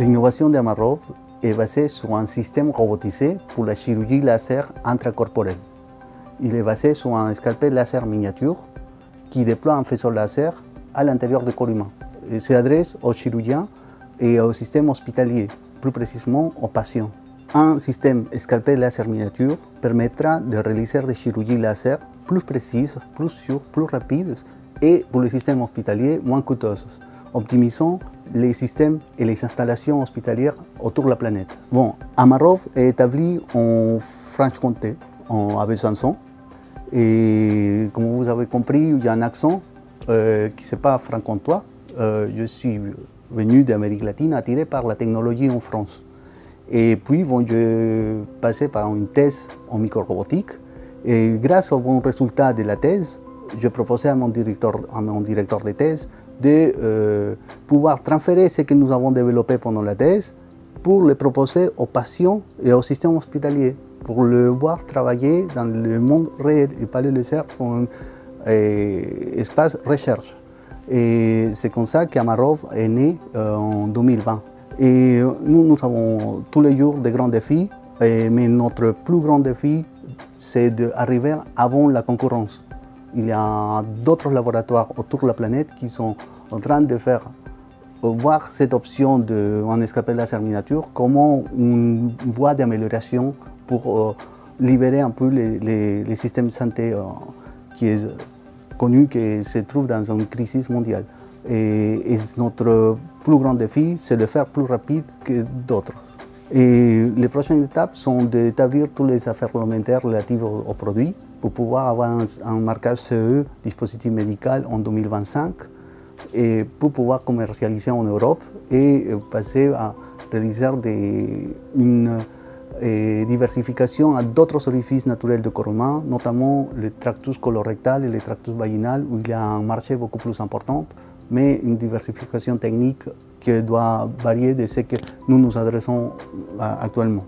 L'innovation d'Amarov est basée sur un système robotisé pour la chirurgie laser intracorporelle. Il est basé sur un scalpel laser miniature qui déploie un faisceau laser à l'intérieur du corps humain. Il s'adresse aux chirurgiens et au système hospitalier, plus précisément aux patients. Un système scalpel laser miniature permettra de réaliser des chirurgies laser plus précises, plus sûres, plus rapides et pour le système hospitalier moins coûteuses, optimisant les systèmes et les installations hospitalières autour de la planète. Bon, Amarov est établi en Franche-Comté, à Besançon. Et comme vous avez compris, il y a un accent qui n'est pas franc-comtois. Je suis venu d'Amérique latine attiré par la technologie en France. Et puis, bon, j'ai passé par une thèse en microrobotique. Et grâce aux bons résultats de la thèse, je proposais à mon directeur de thèse de pouvoir transférer ce que nous avons développé pendant la thèse pour le proposer aux patients et au système hospitalier, pour le voir travailler dans le monde réel et pas le laisser dans un espace recherche. Et c'est comme ça qu'Amarov est né en 2020. Et nous avons tous les jours des grands défis, mais notre plus grand défi, c'est d'arriver avant la concurrence. Il y a d'autres laboratoires autour de la planète qui sont en train de faire voir cette option d'un scalpel laser miniature comme une voie d'amélioration pour libérer un peu les systèmes de santé qui est connu, qui se trouve dans une crise mondiale. Et notre plus grand défi, c'est de le faire plus rapide que d'autres. Et les prochaines étapes sont d'établir toutes les affaires réglementaires relatives aux produits pour pouvoir avoir un marquage CE, dispositif médical, en 2025 et pour pouvoir commercialiser en Europe et passer à réaliser une diversification à d'autres orifices naturels du corps humain, notamment le tractus colorectal et le tractus vaginal, où il y a un marché beaucoup plus important, mais une diversification technique qui doit varier de ce que nous nous adressons actuellement.